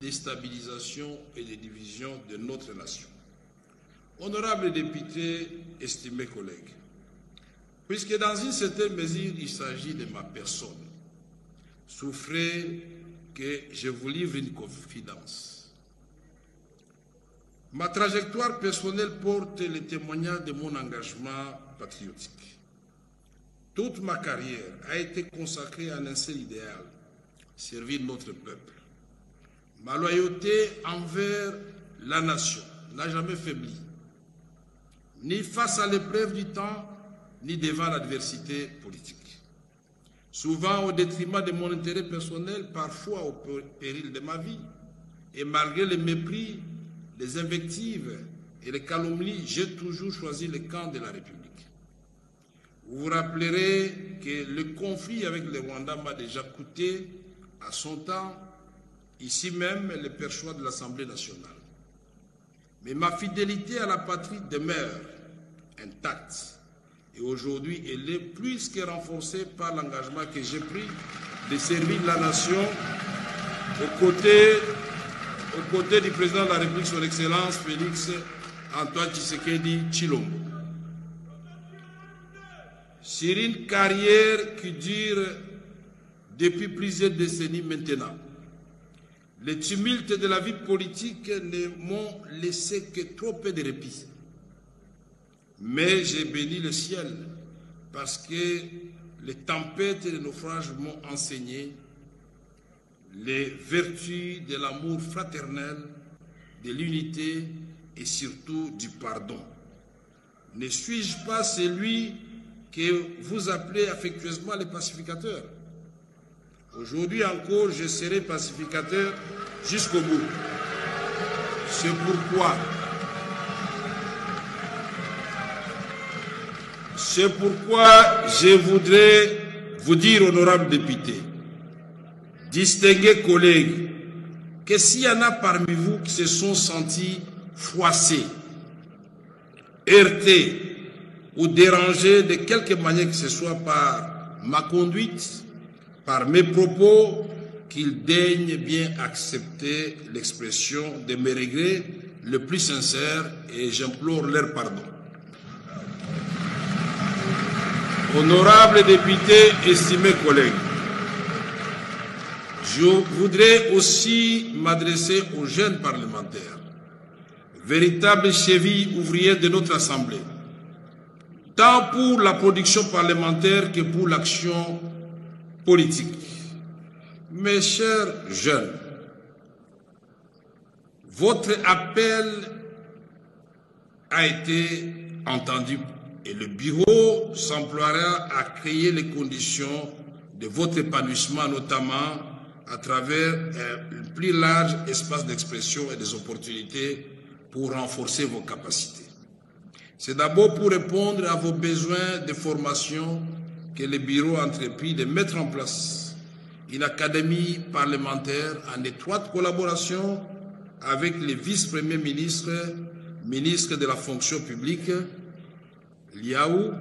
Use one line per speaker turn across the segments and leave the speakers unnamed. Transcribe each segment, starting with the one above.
déstabilisation et de division de notre nation. Honorables députés, estimés collègues, puisque dans une certaine mesure il s'agit de ma personne, souffrez que je vous livre une confidence. Ma trajectoire personnelle porte le témoignage de mon engagement patriotique. Toute ma carrière a été consacrée à un seul idéal, servir notre peuple. Ma loyauté envers la nation n'a jamais faibli, ni face à l'épreuve du temps, ni devant l'adversité politique. Souvent au détriment de mon intérêt personnel, parfois au péril de ma vie, et malgré les mépris, les invectives et les calomnies, j'ai toujours choisi le camp de la République. Vous vous rappellerez que le conflit avec le Rwanda m'a déjà coûté, à son temps, ici même, le perchoir de l'Assemblée nationale. Mais ma fidélité à la patrie demeure intacte. Et aujourd'hui, elle est plus que renforcée par l'engagement que j'ai pris de servir la nation aux côtés du président de la République, son Excellence Félix Antoine Tshisekedi Tshilombo. Sur une carrière qui dure depuis plusieurs décennies maintenant, les tumultes de la vie politique ne m'ont laissé que trop peu de répit. Mais j'ai béni le ciel parce que les tempêtes et les naufrages m'ont enseigné les vertus de l'amour fraternel, de l'unité et surtout du pardon. Ne suis-je pas celui que vous appelez affectueusement les pacificateurs? Aujourd'hui encore, je serai pacificateur jusqu'au bout. C'est pourquoi je voudrais vous dire, honorables députés, distingués collègues, que s'il y en a parmi vous qui se sont sentis froissés, heurtés ou dérangés de quelque manière que ce soit par ma conduite, par mes propos, qu'ils daignent bien accepter l'expression de mes regrets le plus sincère et j'implore leur pardon. Honorables députés, estimés collègues, je voudrais aussi m'adresser aux jeunes parlementaires, véritables chevilles ouvrières de notre Assemblée, tant pour la production parlementaire que pour l'action politique. Mes chers jeunes, votre appel a été entendu et le bureau s'emploiera à créer les conditions de votre épanouissement, notamment à travers un plus large espace d'expression et des opportunités pour renforcer vos capacités. C'est d'abord pour répondre à vos besoins de formation que le bureau a entrepris de mettre en place une académie parlementaire en étroite collaboration avec les vice-premiers ministres, ministres de la fonction publique, l'IAU,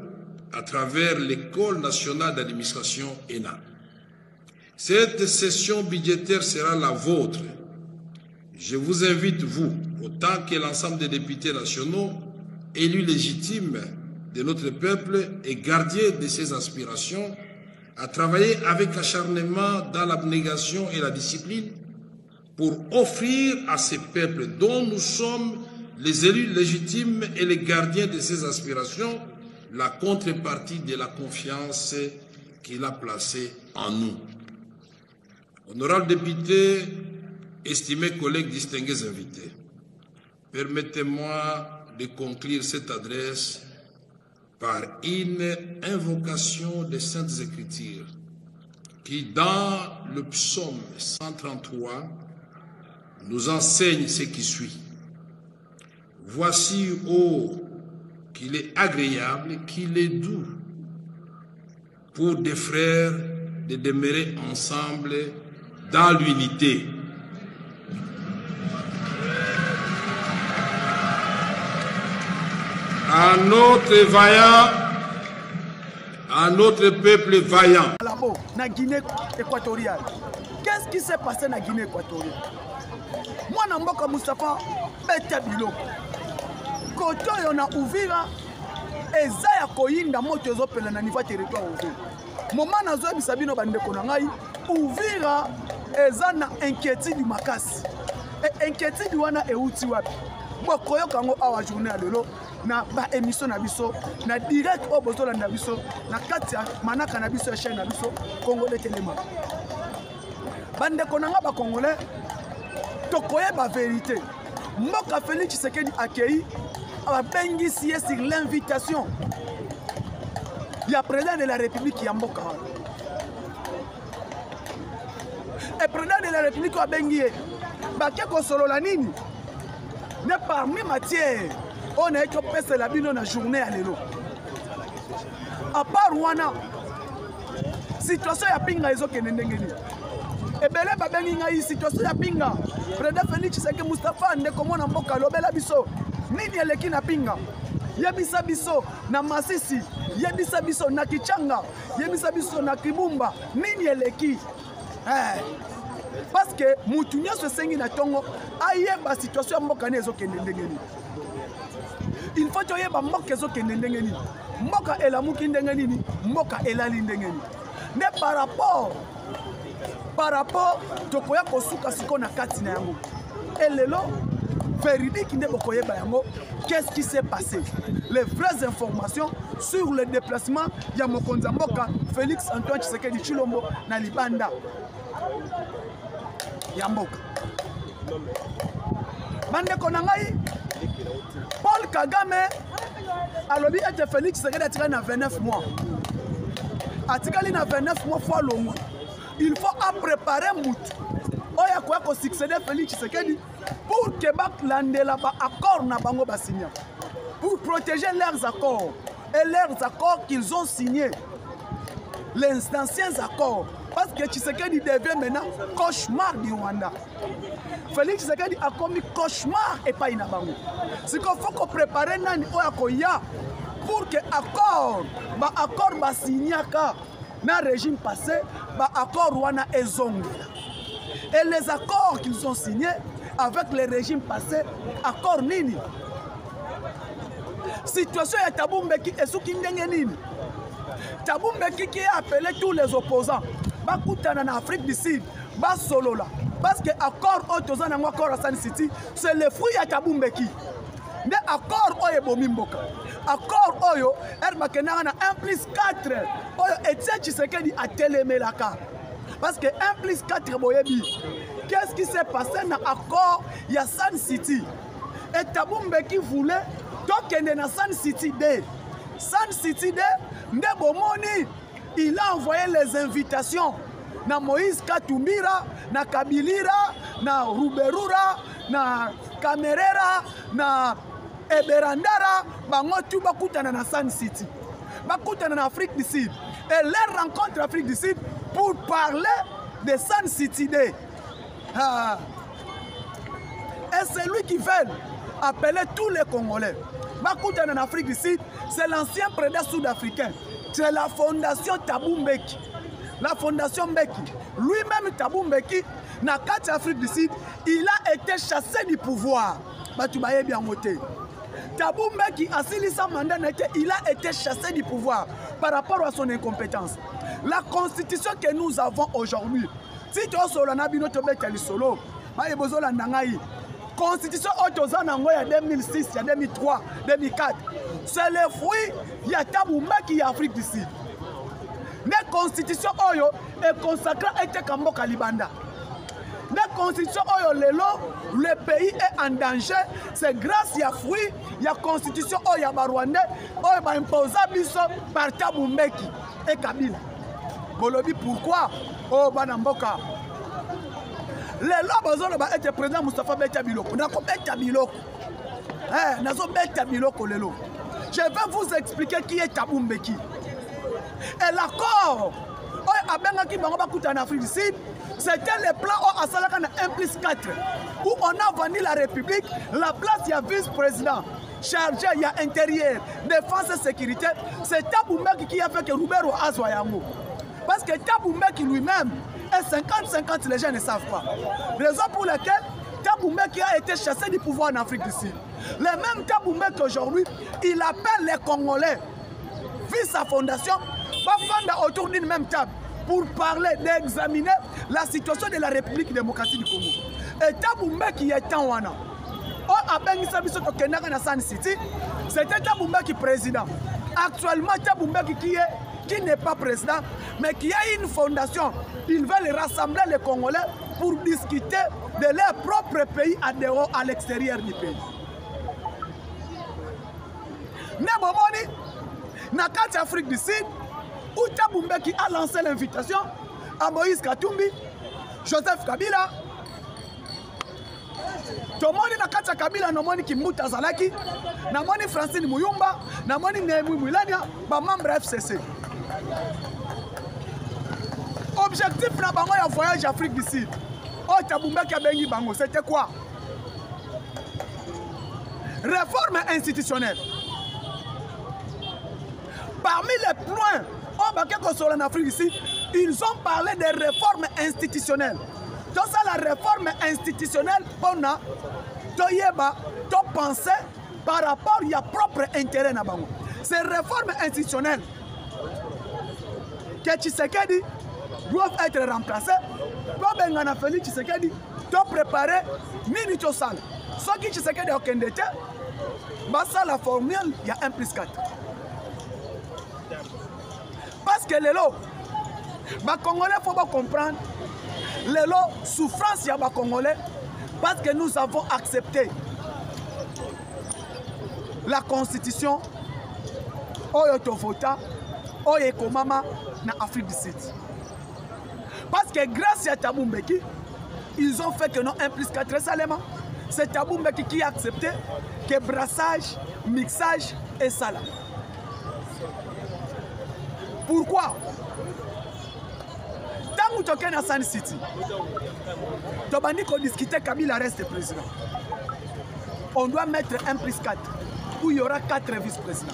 à travers l'École nationale d'administration ENA. Cette session budgétaire sera la vôtre. Je vous invite, vous, autant que l'ensemble des députés nationaux, élus légitimes de notre peuple et gardiens de ses aspirations, à travailler avec acharnement dans l'abnégation et la discipline pour offrir à ces peuples dont nous sommes les élus légitimes et les gardiens de ses aspirations la contrepartie de la confiance qu'il a placée en nous. Honorables députés, estimés collègues, distingués invités, permettez-moi de conclure cette adresse par une invocation des Saintes Écritures qui, dans le psaume 133, nous enseigne ce qui suit. Voici, ô, qu'il est agréable, qu'il est doux pour des frères de demeurer ensemble dans l'unité. À notre vaillant, à notre peuple vaillant.
La Guinée équatoriale. Qu'est-ce qui s'est passé dans la Guinée équatoriale? mwana mboka Moustapha beta biloko koto yo na Uvira eza ya koyinda moto ezopela na niveau territoire Uvira moment nazoyebisa bino bandeko na ngai Uvira eza na inquiétude makasi et inquiétude wana euti wapi bokoyoka ngo awa journée ya lelo na ba émission na biso na direct o bozolanda biso na kati ya manaka na biso ya chaîne na biso Congolais Telema bandeko na nga ba Congolais tokoyeba vérité mboka Félix Tshisekedi accueilli abengisi ye sur l'invitation ya président de la République ya mboka et président de la République abengi ye bake kosolola nini ne parmi matière on a été passé la bino na journée à l'élo à part wana situation ya pinga ezokende ndenge nini ebele babengi ngai situation ya pinga président Félix Tshisekedi Moustapha ndeko mona mboka lobela biso nini eleki na pinga yebisa biso na Masisi yebisa biso na Kichanga yebisa biso na Kibumba nini eleki parce que mutu nyonso esengi na tongo ayeba situation ya mboka ne ezokende ndenge nini il faut toyeba mboka ezokende ndenge nini mboka elamuki ndenge nini mboka elali ndenge nini ne par rapport tokoya kosuka siko na kati na yango elelo véridique nde bokoyeba yango qu'est-ce qui s'est passé les vraies informations sur le déplacement ya mokonzi mboka Félix Antoine Tshisekedi Tshilombo na libanda ya mboka bandeko na ngai Paul Kagame alobi ete Félix Tshisekedi atikali na 29 mois atikali na 29 mois fois longo il faut à préparer mutu oya koya ko succéder Félix Tshisekedi pour que baklandela ba accord na bango ba signer pour protéger leurs accords et leurs accords qu'ils ont signés les anciens accords parce que Tshisekedi devient maintenant cauchemar du Rwanda. Félix Tshisekedi a commis cauchemar et pas inabango. C'est qu'il faut qu'on prépare nani oya koya pour que accord ba signaka na régime passé ba accord wana ezongela. Et les accords qu'ils ont signés avec les régimes passés, accord nini? Situation ya Thabo Mbeki esuki ndenge nini? Thabo Mbeki qui a appelé tous les opposants bakutana na Afrique du Sud basolola parce que accord otoza na accord à Sun City c'est le fruit ya Thabo Mbeki ne accord oyo bomi mboka accord oyo ermakena na 1+4 oyo Etienne Tshisekedi a telemelaka parce que 1+4 boyebi qu'est-ce qui s'est passé na accord ya Sun City et Thabo Mbeki voulait tokende na Sun City D Sun City D nde bomoni il a envoyé les invitations na Moïse Katumbira, na Kabilira, na Ruberura, na Kamerera, na Eberandara, bango tu bakutana na Sun City. Bakutana na Afrique du Sud. Et leur rencontre Afrique du Sud pour parler de Sun City Day. Et c'est lui qui veut appeler tous les Congolais. Bakutana en Afrique du Sud, c'est l'ancien président sud-africain. C'est la fondation Thabo Mbeki. La fondation Mbeki. Lui-même Thabo Mbeki, na kati Afrique du Sud, il a été chassé du pouvoir. Batubaye bien moté. Thabo Mbeki a signé sa mandat, il a été chassé du pouvoir par rapport à son incompétence. La constitution que nous avons aujourd'hui, si tu as solana bino tobeta li solo, ba ebozola nangai. Constitution Otozanango il y a 2006, il y a 2003, 2004. C'est le fruit, il y a Thabo Mbeki en Afrique du Sud. La constitution Oyo est consacrée à Etekambo Kalibanda. La constitution Oyo Lelo, le pays est en danger. C'est grâce à fruit, il y a constitution Oyo Barwande, Oyo va imposer biso par Thabo Mbeki et Kabila. Bolobi pourquoi? Oh Banamboka. Les lobes ont été président Moustapha Beta Biloko. Nako Beta Biloko. Nazo Beta Biloko lelo. Je vais vous expliquer qui est Thabo Mbeki. Et l'accord en Afrique du Sud, c'était le plan à Salaka 1+4 où on a vendu la République, la place il y a vice-président, chargé il y a intérieur, défense et sécurité. C'est Thabo Mbeki qui a fait que Roubero Azwa Yango. Parce que Thabo Mbeki lui-même est 50-50, les gens ne savent pas. Raison pour laquelle Thabo Mbeki a été chassé du pouvoir en Afrique du Sud. Le même Thabo Mbeki aujourd'hui, il appelle les Congolais, vu sa fondation, va fonder autour d'une même table pour parler, d'examiner la situation de la République démocratique du Congo. Et Thabo Mbeki est en Wana. C'était Thabo Mbeki président. Actuellement, Thabo Mbeki qui n'est pas président, mais qui a une fondation. Ils veulent rassembler les Congolais pour discuter de leur propre pays à l'extérieur du pays. Nebomoni, dans l'Afrique du Sud, où Thabo Mbeki a lancé l'invitation à Moïse Katumbi, Joseph Kabila, tomoni na kati ya Kabila namoni Kimuta Zalaki, namoni Francine Muyumba, namoni Nehemi Mwilania, ba membre FCC. Objectif na bango ya voyage Afrique du Sud. Oh Thabo Mbeki a bengi bango, c'était quoi? Réforme institutionnelle. Parmi les points en Afrique du Sud, ils ont parlé de réformes institutionnelles. Donc ça, la réforme institutionnelle, on a pensé par rapport à propre intérêt. Ces réformes institutionnelles que Tshisekedi doivent être remplacées. Pour Félix Tshisekedi, doit préparer Nini Tchosal. Ce qui Tshisekedi a aucun détail, la formule, il y a 1+4. Parce que les lots, les Congolais, il faut comprendre, les lots, souffrance, il y a les Congolais, parce que nous avons accepté la constitution, Oyotofota, Oyekomama, en Afrique du Sud. Parce que grâce à Thabo Mbeki, ils ont fait que non 1+4 récemment. C'est Thabo Mbeki qui a accepté que brassage, mixage et ça là. Pourquoi? Tant que tu es dans Sun City, tu vas discuter Kabila reste président. On doit mettre 1+4 où il y aura 4 vice-présidents.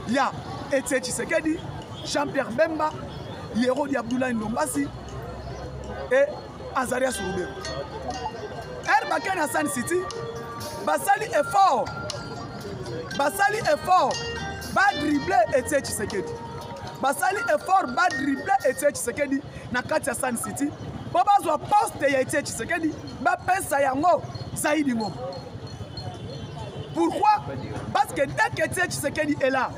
Il y a Etienne Tshisekedi, Jean-Pierre Bemba, Yerodi Abdoulaye Ndombasi et Azaria Souroubé. Herbaké dans Sun City, Basali effort, va dribbler Etienne Tshisekedi. Basali effort va dribbler Etienne Tshisekedi na kati ya Sun City. Baba zwa poste ya Etienne Tshisekedi ba pesa yango zaidi ngom. Pourquoi? Parce que dès que Etienne Tshisekedi est là,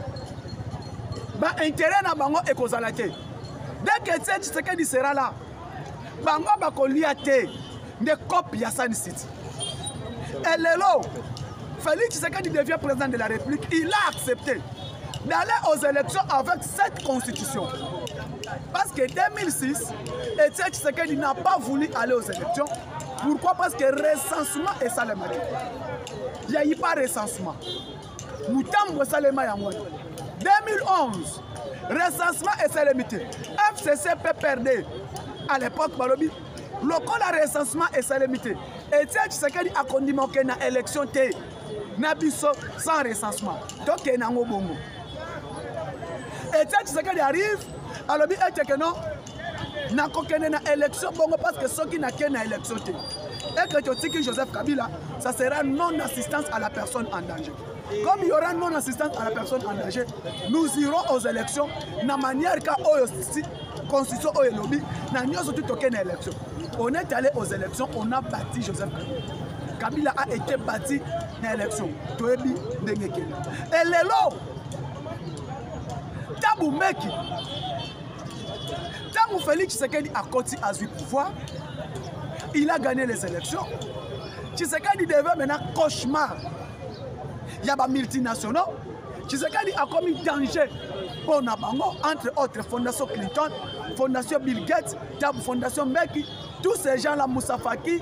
ba intérêt na bango ekozala te. Dès que Etienne Tshisekedi sera là, bango ba kolia te de copie ya Sun City. Et lelo, Félix Tshisekedi devient président de la République, il a accepté d'aller aux élections avec cette constitution. Parce que 2006, Etienne Tshisekedi n'a pas voulu aller aux élections. Pourquoi? Parce que recensement est ça le matin. Il n'y a eu pas recensement. Nous sommes 2011, recensement est ça le matin. FCC peut perdre. À l'époque, Balobi, le recensement est ça le matin. Etienne Tshisekedi a condamné qu'il y a une élection sans recensement. Donc, il y a un bongo. Etienne Tshisekedi arrive, alors il dit que non, il n'y a aucune élection parce que ceux qui n'ont qu'une élection. Et que tu dis Joseph Kabila, ça sera non-assistance à la personne en danger. Comme il y aura non-assistance à la personne en danger, nous irons aux élections de la manière que la constitution est lobby, nous n'avons aucune élection. On est allé aux élections, on a bâti Joseph Kabila. Kabila a été bâti dans l'élection. Et les lots, Thabo Mbeki, tant que Félix Tshisekedi a continué à jouer pouvoir, il a gagné les élections. Tshisekedi devait maintenant cauchemar. Il y a des multinationaux. Tshisekedi a commis danger pour Nabango, entre autres Fondation Clinton, Fondation Bill Gates, Fondation Mbeki, tous ces gens-là, Moussa Faki,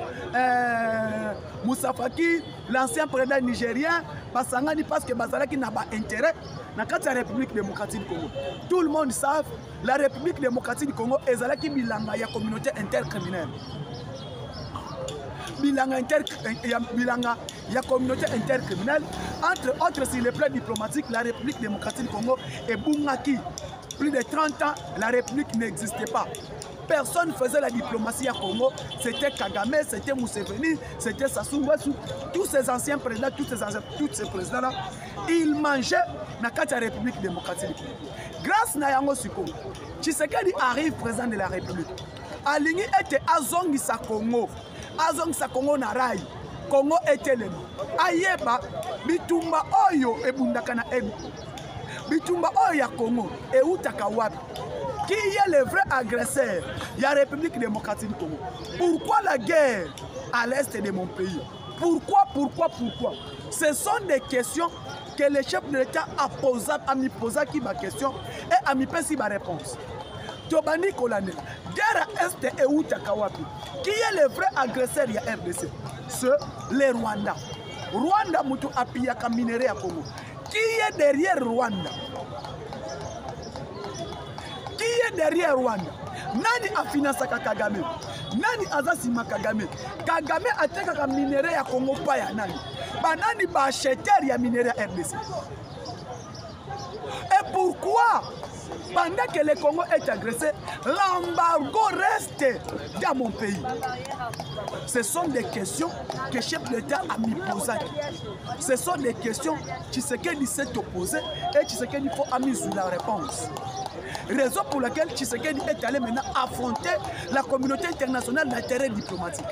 l'ancien président nigérien, parce que Bazalaki n'a pas intérêt dans la République démocratique du Congo. Tout le monde sait la République démocratique du Congo est la communauté intercriminelle. Il y a communauté intercriminelle. Entre autres, sur les plans diplomatiques, la République démocratique du Congo est Boumaki. Plus de 30 ans, la République n'existait pas. personne faisait la diplomatie à Congo. C'était Kagame, c'était Museveni, c'était Sassou Nguesso, tous ces anciens présidents, tous ces présidents-là, ils mangeaient dans la République démocratique. Grâce à Yango Siko, Tshisekedi arrive président de la République. Alingi était Azongisa Congo. Azongisa Congo na rai. Congo était le Ayeba, Bitumba Oyo et Bundakana Egu. Bitumba Oyo ya Congo et Outaka Wapi. Qui est le vrai agresseur? Il y a la République démocratique du Congo. Pourquoi la guerre à l'est de mon pays? Pourquoi? Ce sont des questions que le chef de l'État a posées, a mis qui ma question et a mis ma réponse. Tobani Kolane, guerre à est et Outaka Wapi. Qui est le vrai agresseur? Il y a RDC. C'est le Rwanda. Rwanda mutu apiyaka minerai à Congo. Qui est derrière Rwanda? Qui est derrière Rwanda? Nani a financé Kagame? Nani azasima Kagame? Kagame a teka minerai à Congo pa ya nani? Banani ba acheteur ya minerai à RDC. Et pourquoi? Pendant que le Congo est agressé, l'embargo reste dans mon pays. Ce sont des questions que le chef de l'État a mis posées. Ce sont des questions qui s'est opposé et Tshisekedi faut a mis la réponse. Raison pour laquelle Tshisekedi est allé maintenant affronter la communauté internationale d'intérêt diplomatique.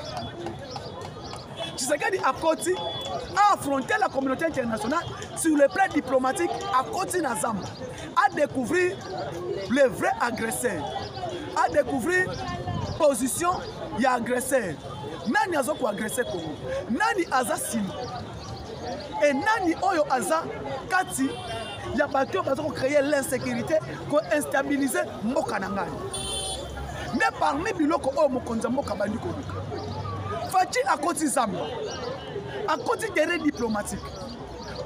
Tshisekedi a affronté la communauté internationale sur le plan diplomatique à côté Nazam, à découvrir le vrai agresseur, à découvrir position y a agresseur. Nani azo ko agresser Congo, nani aza sima et nani oyo aza kati ya bato bazo créer l'insécurité ko instabiliser mboka na ngai. Mais parmi biloko oyo mokonza mboka bandi ko Fachi à côté Zamba, à côté terrain diplomatique.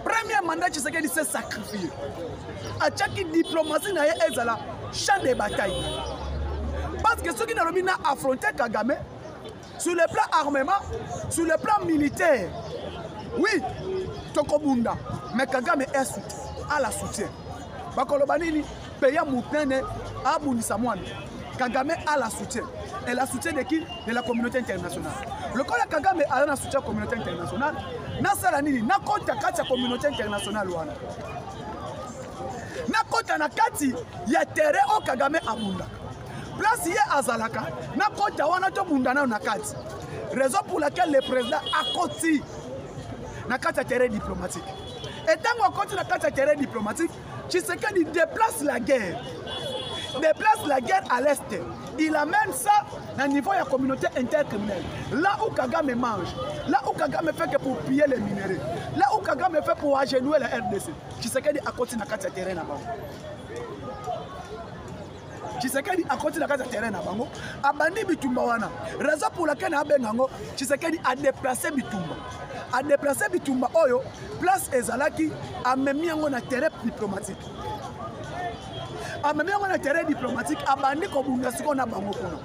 Premier mandat Tshisekedi s'est sacrifié. À chaque diplomatie na ezala champ de bataille. Parce que ceux qui n'ont pas affronté Kagame sur le plan armement, sur le plan militaire, oui, Tokobunda, mais Kagame est soutien, à la soutien. Bakolobanini, Peya Moutene, Abouni Samouane. Kagame a la soutien. Et la soutien de qui? De la communauté internationale. Le cas de Kagame a un soutien de la communauté internationale. Nasalanini, nakota kati ya communauté internationale wana. Nakota na kati ya terre o Kagame abunda. Place ye azalaka, nakota wana to bundana na kati. Raison pour laquelle le président a koti na kati ya terre diplomatique. Et tant qu'on continue na kati ya terre diplomatique, Tshisekedi déplace la guerre. Déplace la guerre à l'est. Il amène ça au niveau de la communauté intercriminelle. Là où Kagame mange, là où Kagame fait que pour piller les minéraux, là où Kagame fait pour agenouiller la RDC. Tshisekedi a continué à faire terrain là-bas. Tshisekedi a continué à faire terrain là-bas. Abandi Bitumba wana. Raison pour laquelle Tshisekedi a déplacé Bitumba. A déplacé Bitumba Oyo, place Ezalaki, a même mis un terrain diplomatique. A même un terrain diplomatique, a bandi kobunda siko na bango kono.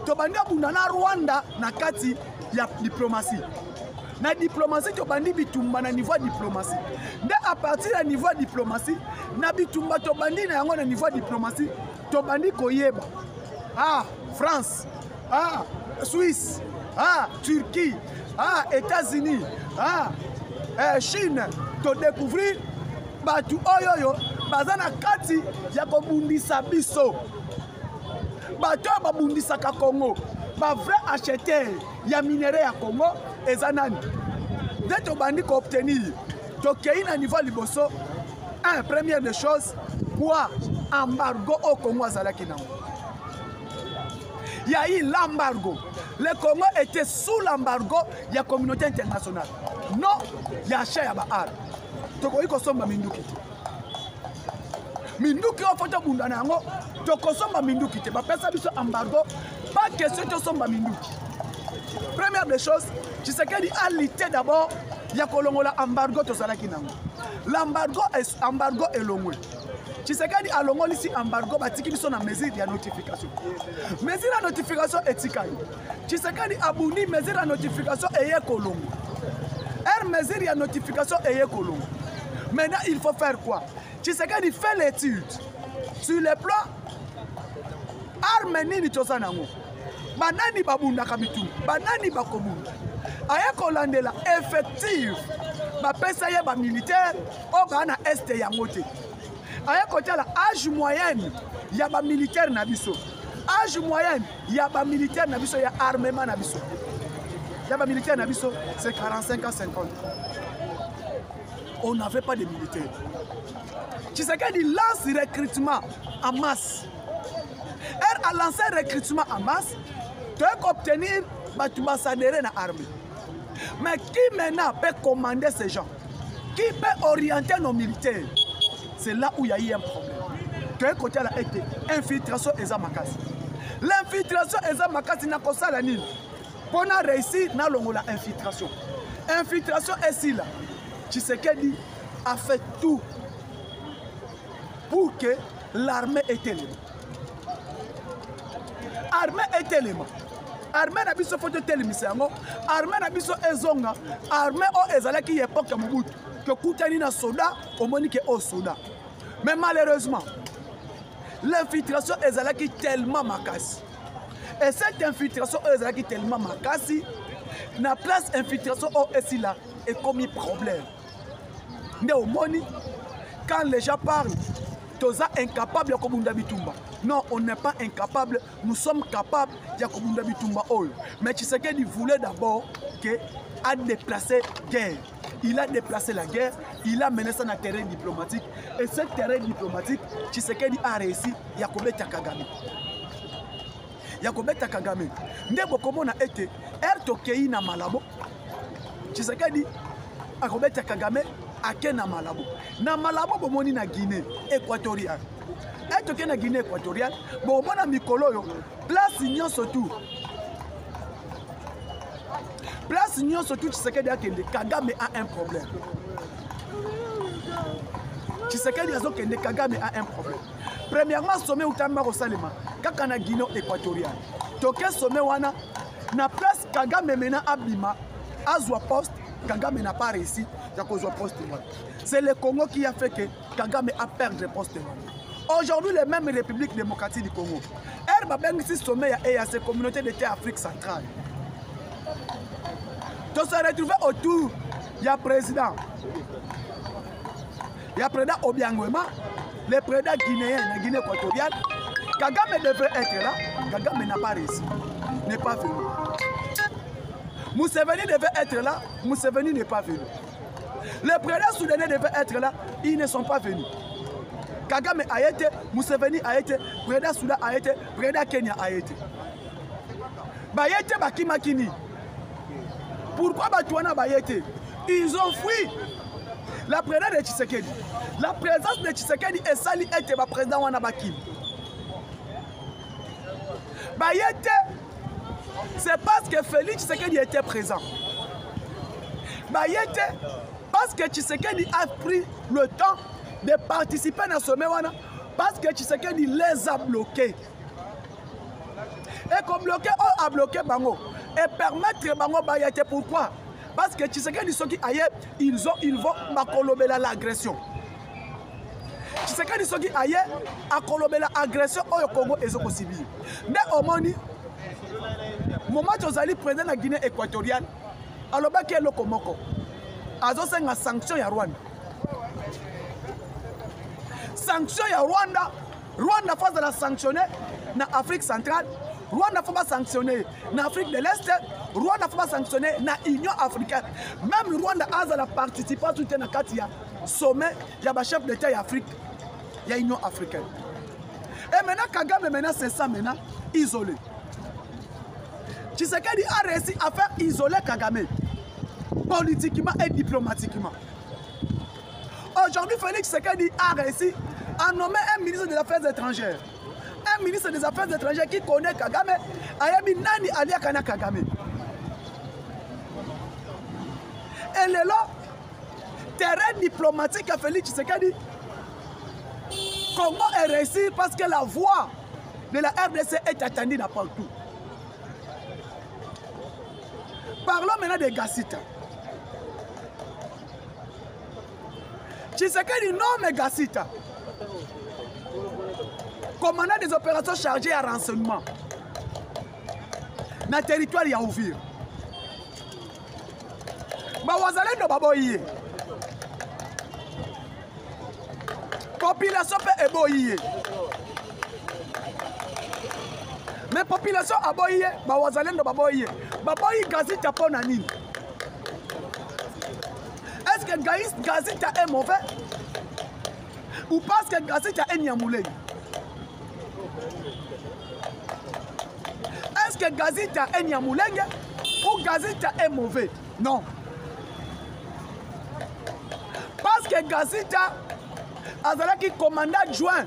To bandi abunda na Rwanda na kati ya diplomatie. Na diplomatie to bandi Bitumba na niveau diplomatie. De à partir du niveau diplomatie, na Bitumba to bandi na yango na niveau diplomatie, to bandi koyeba. Ah, France, ah, Suisse, ah, Turquie, ah, États-Unis, ah, Chine, to découvrir batu oyoyo bazana kati ya kobundisa biso. Bato babundisa ka Congo, ba vrai acheteur ya minerai ya Congo ezanani. Dès to bandi ko obtenir, to kei na niveau liboso, un première des choses, quoi embargo au Congo azalaki nango. Il y a eu l'embargo. Le Congo était sous l'embargo de la communauté internationale. Non, il y a cher à Tokoyi kosomba minduki. Minduki au photo bundana ngo tokosomba minduki te ba pesa biso embargo pas question de somba minduki. Première des choses, Tshisekedi a lité d'abord ya kolongola embargo to salaki nango. L'embargo est longwe. Tshisekedi a longoli si embargo batiki biso na mesure de notification. Mesure de notification etikali. Tshisekedi abuni mesure de notification eye kolongo. Mesure de notification eye kolongo. Maintenant, il faut faire quoi? Tshisekedi fait l'étude sur le plan arme nini toza nango banani babundaka bitumba banani bakobunda aye kolandela effective bapesa ye bamilitaire oyo baa na este yango te aye kotala âge moyenne ya bamilitaire na biso âge moyenne ya bamilitaire na biso ya armement na biso ya bamilitaire na biso c'est 45 ans 50. On n'avait pas de militaires. Tshisekedi lance recrutement en masse. Elle a lancé recrutement en masse pour obtenir l'ambassadeur dans l'armée. Mais qui maintenant peut commander ces gens? Qui peut orienter nos militaires? C'est là où il y a eu un problème. De côté là été infiltration et zamakasi. L'infiltration et zamakasi n'a pas ça la nini. Pour réussir dans l'ongola infiltration. Infiltration est si là. Tshisekedi a fait tout pour que l'armée ait élément. Armée est élément. Armée n'a pas fait de tel missionnaire. Armée n'a pas fait zonga. Armée o ezala qui époque Mobutu que Koutani na soda au monique au soda. Mais malheureusement, l'infiltration ezala qui tellement makasi. Et cette infiltration ezala qui tellement makasi, na place infiltration au esila est commis problème. Quand les gens parlent, tous sont incapables de Kobunda Bitumba. Non, on n'est pas incapable, nous sommes capables de Kobunda Bitumba. Mais Tshisekedi voulait d'abord qu'il a déplacé la guerre. Il a déplacé la guerre, il a mené ça dans le terrain diplomatique. Et ce terrain diplomatique, Tshisekedi a réussi à Kobeta Kagame. Yakobeta Kagame. Ndebo comment a été Ertokei na Malabo. Tshisekedi a Kobeta Kagame. Ake na Malabo. Na Malabo bomoni na Guinée équatoriale. Et toke na Guinée équatoriale, bomoni na mikolo yo, place union surtout. Place union surtout Tshisekedi akende Kagame a un problème. Tshisekedi azokende Kagame a un problème. Premièrement sommet utamba Rosalema, kaka na Guinée équatoriale. Toke sommet wana na place Kagame mena abima azwa poste. Kagame n'a pas réussi à cause du poste. C'est le Congo qui a fait que Kagame a perdu le poste. Aujourd'hui, les mêmes républiques démocratiques du Congo. Elle sommet et à ces communautés d'État Afrique centrale. Donc, se retrouver autour, il y a président. Il y a président Obiangwema, le président guinéen, la Guinée équatoriale. Kagame devrait être là. Kagame n'a pas réussi. N'est pas venu. Museveni devait être là, Museveni n'est pas venu. Les présidents soudanais devaient être là, ils ne sont pas venus. Kagame a été, Museveni a été, président Soudan a été, président Kenya a été. Bayete Bakimakini. Pourquoi Batouana Bayete? Ils ont fui. La présence de Tshisekedi. La présence de Tshisekedi est sali était le président Wanabakim. Bayete. C'est parce que Félix Tshisekedi était présent. Bayete, parce que Tshisekedi a pris le temps de participer à ce Mewana, parce que Tshisekedi les a bloqués. Et comme bloqué, on a bloqué Bango. Et permettre Bango Bayete, pourquoi? Parce que Tshisekedi, ceux qui aillent, ils vont m'accolober l'agression. Tshisekedi, ceux qui aillent, accolober l'agression au Congo et au civil. Mais au Moni, moment où vous allez président de la Guinée équatoriale, alors qu'il y a le Komoko, il y a sanction à Rwanda. Sanction à Rwanda, Rwanda faut la sanctionner dans l'Afrique centrale, Rwanda faut pas sanctionner dans l'Afrique de l'Est, Rwanda faut pas sanctionner dans l'Union africaine. Même Rwanda a la participation dans le sommet, il y a le chef d'État d'Afrique, il y a l'Union africaine. Et maintenant, Kagame, c'est ça, maintenant, isolé. Tshisekedi a réussi à faire isoler Kagame, politiquement et diplomatiquement. Aujourd'hui, Félix Tshisekedi a réussi à nommer un ministre des Affaires étrangères. Un ministre des Affaires étrangères qui connaît Kagame, Ayami Nani Aliakana Kagame. Et là, terrain diplomatique à Félix Tshisekedi, comment est réussi parce que la voix de la RDC est attendue partout. Parlons maintenant de Gassita. Tshisekedi nomme Gassita commandant des opérations chargées à renseignement na territoire ya Uvira. Bawazalendo baboyiye. Population pe eboyiye. Mais population aboyiye, bawazalendo baboyiye. Baboyi Gazita pona nini? Est-ce que Gazita est mauvais? Ou parce que Gazita est Niamoulé? Est-ce que Gazita est Niamoulé ou Gazita est mauvais? Non. Parce que Gazita a qui commandant adjoint,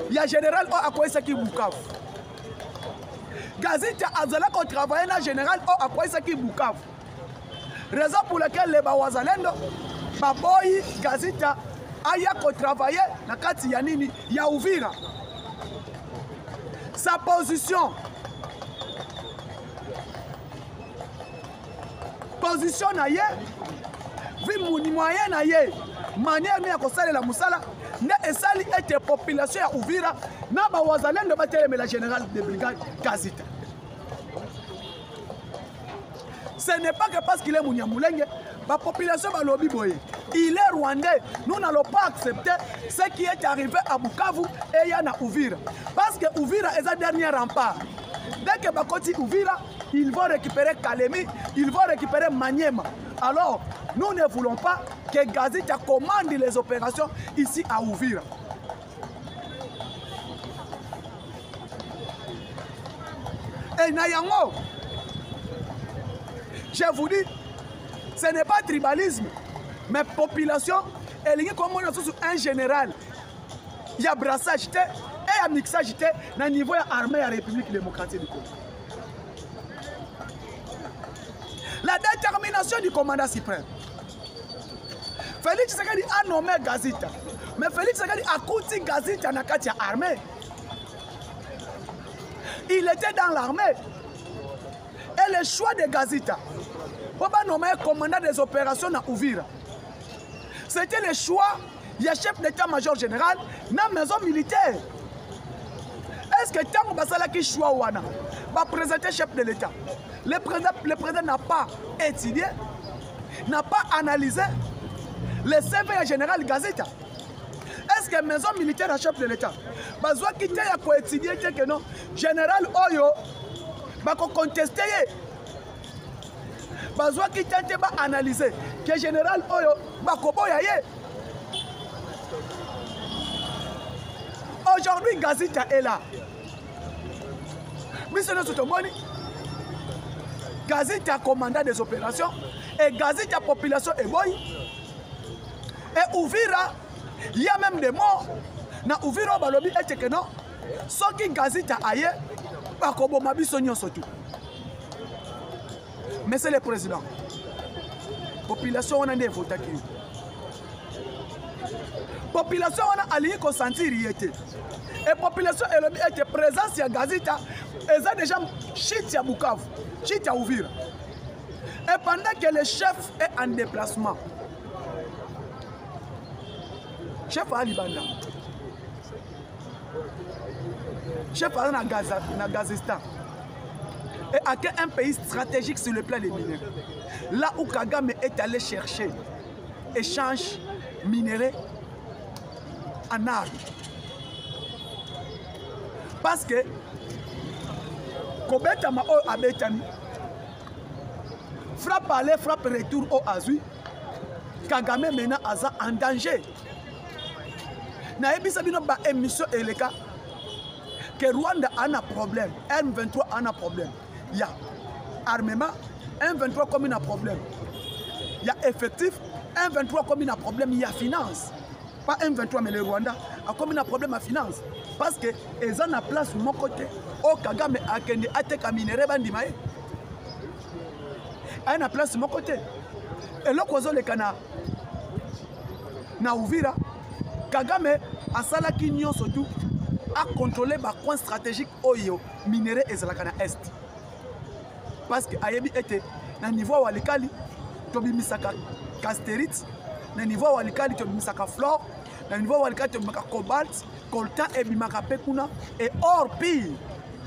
il y a général O Akwesaki Bukavu. Gazita a travaillé dans général O Akwesaki Bukavu. Raison pour laquelle les Bawazalendo, Baboyi, Gazita, aya travaillé na kati ya nini ya Uvira. Sa position na ye, vi moyen na ye, manière ya kosalela musala, na esali ete population ya Uvira, na Bawazalendo bateleme la général de brigade Gazita. Ce n'est pas que parce qu'il est Mouniamoulenge, la population va lobby boyer. Il est rwandais. Nous n'allons pas accepter ce qui est arrivé à Bukavu et Yana Uvira. Parce que Uvira est un dernier rempart. Dès que Bakoti Uvira, ils vont récupérer Kalemi, ils vont récupérer Maniema. Alors, nous ne voulons pas que Gazita commande les opérations ici à Uvira. Et Nayango, je vous dis, ce n'est pas tribalisme, mais population, elle est comme un général. Il y a brassage et il y a mixage dans le niveau de l'armée de la République démocratique du Congo. La détermination du commandant suprême. Félix Tshisekedi a nommé Gazita, mais Félix Tshisekedi a coûté Gazita dans l'armée. Il était dans l'armée. Et le choix de Gazita, pour nommer commandant des opérations à Uvira, c'était le choix du chef d'état-major général dans la maison militaire. Est-ce que tant que qui choix wana va présenter chef de l'État? Le président n'a pas étudié, n'a pas analysé le CV général Gazeta. Est-ce que la maison militaire a chef de l'État va quitter pour étudier que non? Général Oyo va contester. Bazwa qui tente de analyser que général Oyo Bakoboya ye. Aujourd'hui Gazita est là. Monsieur Sotomoni, Gazita commandant des opérations et Gazita population est boy. Et Uvira, il y a même des morts. Na Uvira balobi et que non. Ce qui Gazita aye Bakobo Mabisonyo surtout. Mais c'est le président. La population on a des votes qui. Population on a allié consentir y était. Et la population elle était présente à Gazita. Ils ont déjà chit à Bukavu, chit à Uvira. Et pendant que le chef est en déplacement, chef Ali Banda, chef Ali na Gazistan. Et à un pays stratégique sur le plan des minéraux. Là où Kagame est allé chercher échange minéraux en armes. Parce que Kobetama o Abetami frappe aller, frappe retour au Azui. Kagame maintenant en danger. Naebi Sabino ba émission et le cas que Rwanda a un problème, M23 a un problème. Il y a armement, M23 comme un problème. Il y a effectif, M23 comme un problème. Il y a finance. Pas M23 mais le Rwanda a comme un problème à finance. Parce que ils ont la place de mon côté. Au Kagame a kendi ateka minéré bandimae. A une place de mon côté. Et là qu'on a le Kana na Uvira, Kagame a salaki nyon surtout à contrôler les coins stratégiques oyo minéré et zalakana est. Parce que Ayebi était dans le niveau où Alikali, Tobi Misaka Casterite, dans le niveau où Alikali, Tobi Misaka Flore, dans le niveau où Alikali, Tobi Misaka Cobalt, coltan et bimaka pekuna et or pire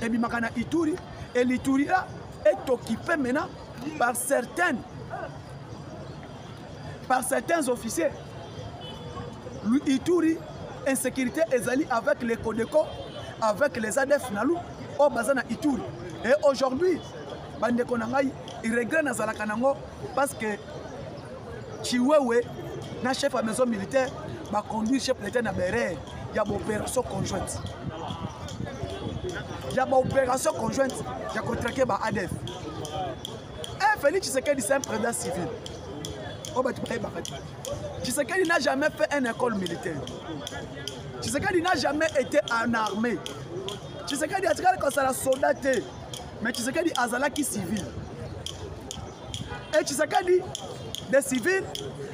et bimaka na Ituri et l'Ituri là est occupé maintenant par certains officiers. L'Ituri insécurité ezali avec les Codeco, avec les ADF Nalou au bazana Ituri. Et aujourd'hui bandeko nangai il regrette nazalaka nango parce que Chiwewe na chef à maison militaire va conduire chef militaire na Béré. Il y a une opération conjointe. Il y a une opération conjointe. Il y a contraqué par ADF. Et Félix Tshisekedi c'est un président civil. Tshisekedi n'a jamais fait une école militaire. Tshisekedi n'a jamais été en armée. Tshisekedi a dit que c'est un soldat. Mais Tshisekedi azalaki civil. Et Tshisekedi des civils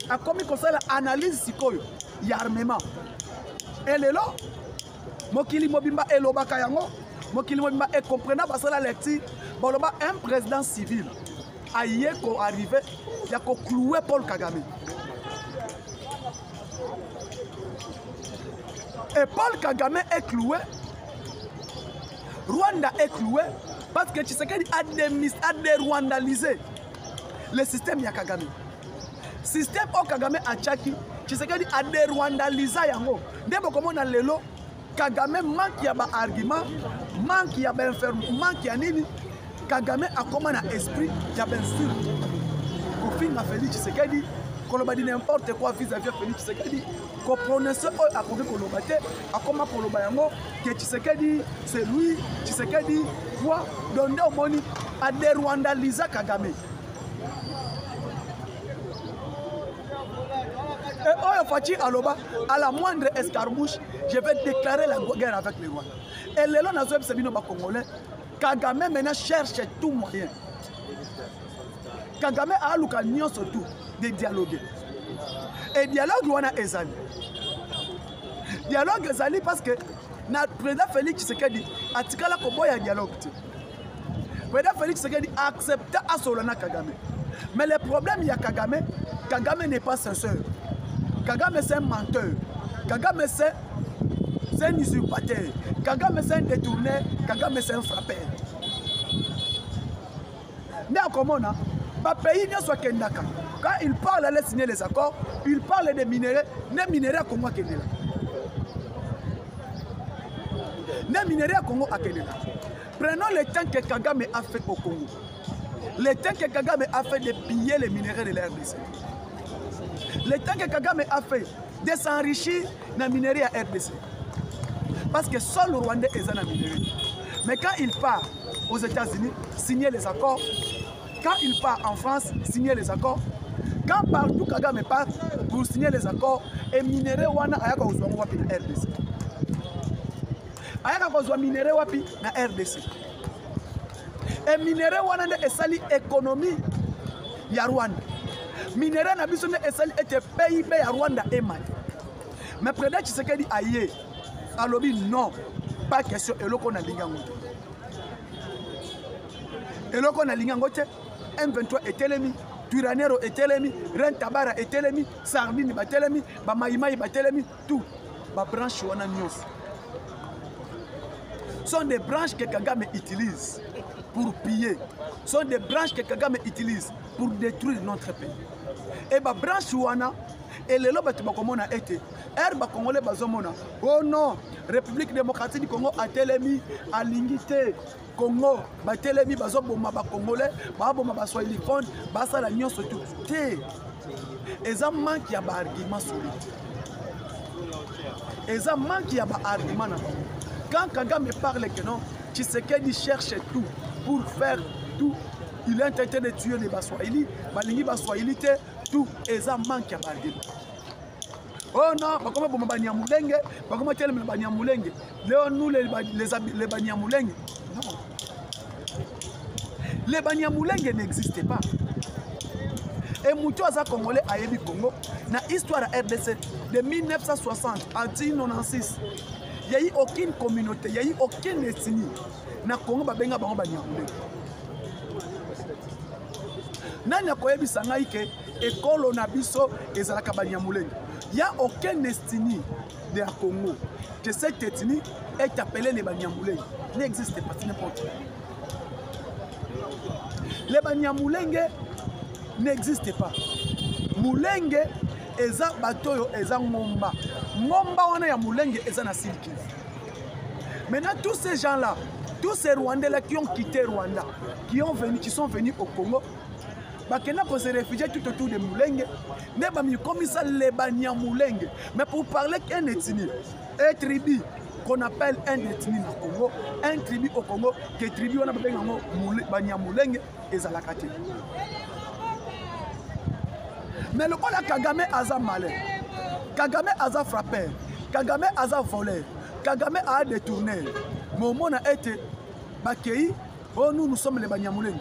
a commis comme ça l'analyse sikoyo y armement. Et le lo mokili mobimba elobaka yango mokili mobimba e comprendre parce que la lecture boloba un président civil a hier ko arrivé ya ko clouer Paul Kagame. Et Paul Kagame est cloué, Rwanda est cloué parce que Tshisekedi a dérwandalisé le système ya Kagame. Système au Kagame a tchaki, Tshisekedi a dérwandalisé yango. Ndebo komona lelo Kagame manque ya ba argument, manque ya ba enferme, manque ya nini. Kagame a comme un esprit ya ben sûr. Kofinga Félix Tshisekedi, koloba di n'importe quoi vis-à-vis de Félix Tshisekedi. Ko prononcer a kofi koloba te, a comme koloba yango que Tshisekedi c'est lui, Tshisekedi quoi donner au moni a dérwandalisé Kagame. Et Oyo Fachi Aloba, à la moindre escarmouche, je vais déclarer la guerre avec les Rwandais. Et les gens qui sont venus Congolais, Kagame maintenant cherche tout moyen. Kagame a l'occasion surtout de dialoguer. Et dialogue wana ezali. Dialogue ezali parce que notre président Félix Tshisekedi a tikala koboya dialogue. Président Félix Tshisekedi a accepté à Solana Kagame. Mais le problème il y a Kagame, Kagame n'est pas sincère. Kagame c'est un menteur. Kagame c'est un usurpateur. Kagame c'est un détourneur. Kagame c'est un frappeur. Mais comment on a pas pays ne soit Kendaka. Quand il parle à signer les accords, il parle des minéraux. Les minéraux à Congo à Kendela. Les minéraux à Congo à Kendela. Prenons le temps que Kagame a fait au Congo. Le temps que Kagame a fait de piller les minéraux de la RDC. Le temps que Kagame a fait de s'enrichir dans les minéraux à RDC. Parce que seul le Rwandais est un minéraux. Mais quand il part aux États-Unis, signer les accords. Quand il part en France, signer les accords. Quand partout Kagame part pour signer les accords, et minéraux wana ayaka ozwa wapi na RDC. Ayaka kozwa minéraux wapi na RDC. Et minéraux wana nde esali économie ya Rwanda. Minéraux na biso nde esali ete PIB ya Rwanda emali. Mais président Tshisekedi aye alobi non, pas question eloko na lingango. Eloko na lingango te. M23 est telemi, Turanero est telemi, Rentabara est telemi, Sardine est telemi, Bamaïmaï est telemi, tout. Les branches sont des branches que Kagame utilise pour piller. Sont des branches que Kagame utilise pour détruire notre pays. Et les branches wana, et les lobes qui a été, Herba Congolais bazomona. Oh non, République démocratique du Congo a telemi, a lingité. Congo, batelemi bazoboma ba Congolais, baboma ba Swahiliphone, basala nyonso tout. Té. Eza manque ya ba argument solide. Eza manque ya ba argument na. Quand Kagame parle que non, Tshisekedi cherche tout pour faire tout. Il est tenté de tuer les Baswahili, balingi Baswahili té, tout. Eza manque ya ba argument. Oh non, bakoma boma banyamulenge, bakoma telemi banyamulenge. Léon nous les banyamulenge. Non. Les Banyamulenge n'existaient pas. Et Moutouaza Congolais a élu Congo. Dans l'histoire de RDC de 1960 à 1996, il n'y a eu aucune communauté, il n'y a eu aucune ethnie. Dans le Congo, il y a eu Banyamulenge. Nani akoyebi sangai ke ekolo na biso ezalaka Banyamulenge. Il n'y a aucune ethnie de Congo. que cette ethnie est appelée les Banyamulenge. N'existe pas, c'est n'importe quoi. Les Banyamulenge n'existent pas. Mulenge eza batoyo eza ngomba. Ngomba wana ya Mulenge eza na Sud Kivu. Maintenant tous ces gens-là, tous ces Rwandais-là qui ont quitté Rwanda, qui sont venus au Congo, bakena pour se réfugier tout autour de Mulenge, ne bami comme ça les Banyamulenge. Mais pour parler qu'un ethnie, un tribu qu'on appelle un ethnie au Congo, un tribu au Congo, que tribu on appelle Banyamulenge et Zalakate. Mais le cas Kagame aza malin, Kagame aza frappé, Kagame aza volé, Kagame a détourné. Mon monde a été bakei. Oh, nous sommes les Banyamulenge.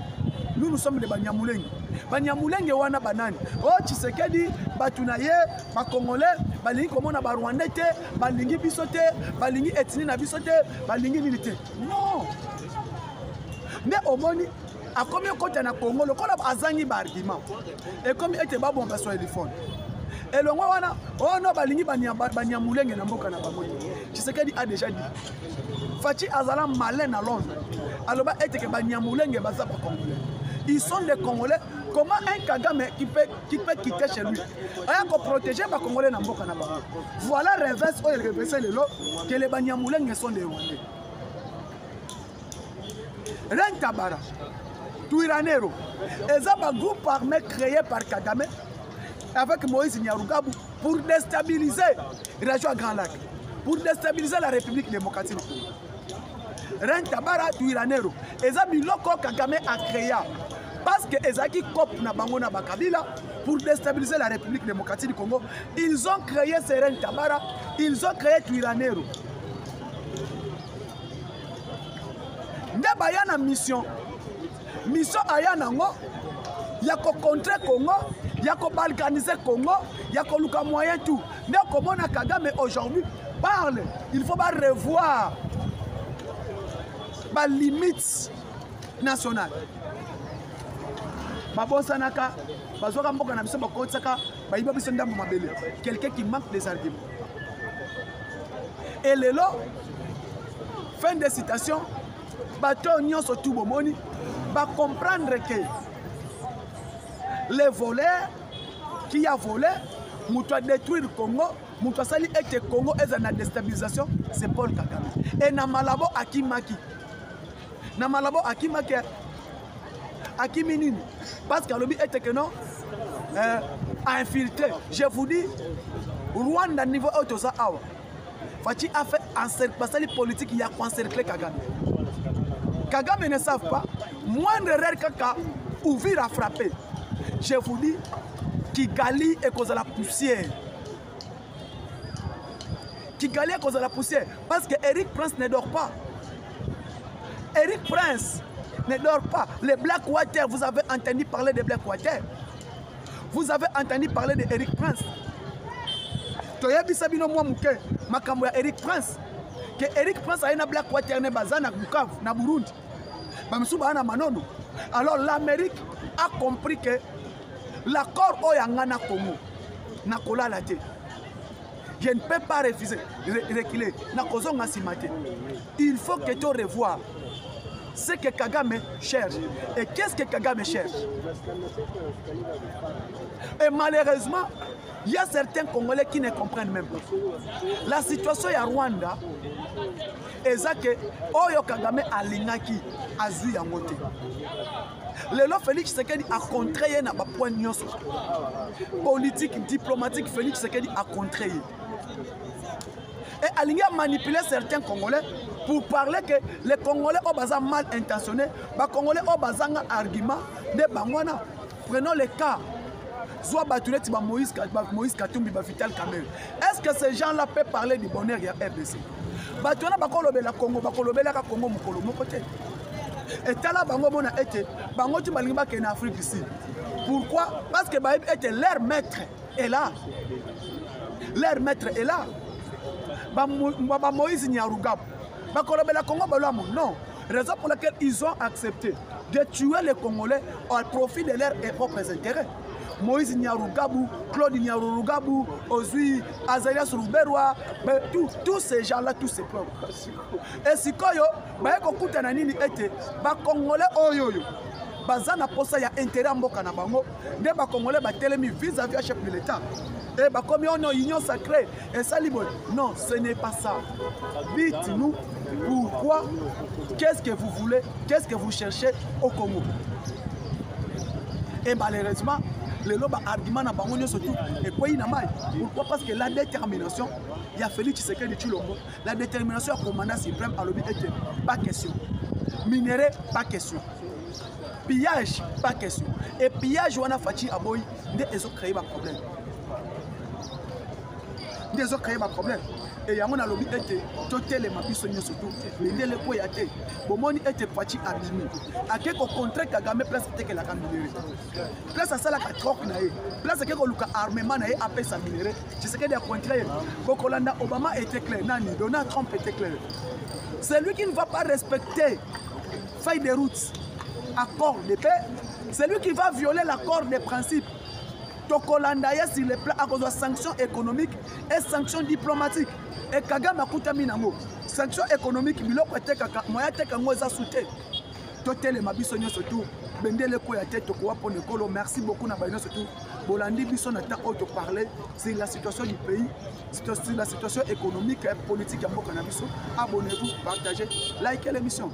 Nous sommes les Banyamulenge. Banyamulenge wana banani. Oh, Tshisekedi, batunaye, ba Congolais, balingi komona ba Rwandais te, balingi bisote, balingi ethnie na bisote, balingi milité. Non. Mais au moni, a combien côté na Congo, le kola azangi ba argument. Et comme était ba bon sur téléphone. Et le wana, oh non balingi Banyamulenge na mboka na bango. Tshisekedi a déjà dit. Fachi azala malin à Londres. Alors bah est que Banyamulenge baza ba Congolais. Ils sont des Congolais. Comment un Kagame qui peut quitter chez lui? Il faut protéger les Congolais dans Mboka Naba. Voilà le reverse ou le reverse que les Banyamulenge sont des Rwandais. Rentabara, Tuiranero, ils ont un groupe armé créé par Kagame avec Moïse Nyarugabo pour déstabiliser la région Grand Lac, pour déstabiliser la République démocratique. Rentabara, Tuiranero, ils ont mis loko Kagame a créé. Parce que Ezaki Kop na bango na bakabila pour déstabiliser la République démocratique du Congo, ils ont créé Seren Tabara, ils ont créé Tuiranero. Ndeba yana mission aya nango ya ko contrer Congo, ya ko balkaniser Congo, ya ko luka moyen tout. Mais comment na Kagame aujourd'hui parle, il faut pas revoir les limites nationales. Quelqu'un qui manque des arguments. Et le lot, fin de citation, bateau nyon so tout bomoni, va comprendre que les voleurs qui a volé, moutou a détruit le Congo, moutou a sali et le Congo est en déstabilisation, c'est Paul Kagame. Et na malabo akimaki. Na malabo akimaki. Akiminini, parce que le but était que non, a infiltré. Je vous dis, Rwanda niveau autosa awa. Fachi a fait encercler politique, il a encerclé Kagame. Kagame ne savent pas, moindre erreur kaka, ouvrir à frapper. Je vous dis, Kigali est cause de la poussière. Kigali est cause de la poussière, parce que Eric Prince ne dort pas. Eric Prince ne dort pas. Les Blackwater, vous avez entendu parler de Blackwater. Vous avez entendu parler de Eric Prince. Toyebi sabino mwa muke makambo ya Eric Prince. Que Eric Prince a une Blackwater ne bazana Bukavu na Burundi. Bamsuba ana manono. Alors l'Amérique a compris que l'accord oyanga na Congo na kolala te. Je ne peux pas refuser, reculer. Na kozonga simate. Il faut que tu revoies ce que Kagame cherche. Et qu'est-ce que Kagame cherche? Et malheureusement, il y a certains Congolais qui ne comprennent même pas. La situation à Rwanda est que Oyo Kagame a l'ingaki azu ya moté. Lelo Félix Tshisekedi a contré na ba point nyonso. Politique diplomatique Félix Tshisekedi a contré. Et Alingi a manipulé certains Congolais pour parler que les Congolais ont bazar mal intentionnés, les Congolais ont bazar un argument de Bangwana. Prenons le cas. Soit Batoulette, Moïse Katumbi, Vital Kamel. Est-ce que ces gens-là peuvent parler du bonheur de la RDC? Batouna Bakolobe la Congo, Bakolobe la Congo, Mokolo, mon côté. Et Tala Bango Mona était, Bango tu Balimba qui est en Afrique ici. Pourquoi? Parce que Baïb était leur maître est là. Leur maître est là. Moïse Nyarugabo. Bakolobe la Congo, non. Raison pour laquelle ils ont accepté de tuer les Congolais au profit de leurs propres intérêts. Moïse Niarugabu, Claude Niarugabu, Ozui, Azarias Ruberwa, tous ces gens-là, tous ces peuples. Et si Koyo, écoutez, Nanini était, Congolais Oyoyo. Bazana posa ya intérêt à mboka na bango nde ba congolais ba telemi vis-à-vis à chef de l'état et ba comme on a union sacrée et ça libre non ce n'est pas ça. Dites-nous pourquoi, qu'est-ce que vous voulez, qu'est-ce que vous cherchez au Congo. Et malheureusement le loba argument na bango surtout et quoi il n'a mal. Pourquoi? Parce que la détermination il a fallu Tshisekedi Tshilombo, la détermination à commandant suprême à l'objet était pas question, minerai pas question, pillage, pas question. Et pillage, on a fait à Boy, ils ont créé un problème. Ils ont créé un problème. Et il y a un lobby qui était total et ma puissance surtout. Mais il y a des points à terre. Bon, mon était parti à Bimi. À quel contrat Kagame place était que la minérée. Place à ça la troque naïe. Place à quel cas armement naïe appelle sa minérée. Je sais qu'il y a un contrat. Bokolanda Obama était clair. Nani Donald Trump était clair. C'est lui qui ne va pas respecter feuille de route. Accord de paix, c'est lui qui va violer l'accord des principes. Tokolandaya sur le plan à cause de sanctions économiques et sanctions diplomatiques. Et Kagame a coûté minamo. Sanctions économiques, biloko tekaka, moya tekango za soute. Totele mabisonyo surtout. Bendele ko ya tête ko pour Nekolo. Merci beaucoup na baino surtout. Bolandi biso na ta auto parler sur la situation du pays, sur la situation économique et politique à Mboka na biso. Abonnez-vous, partagez, likez l'émission.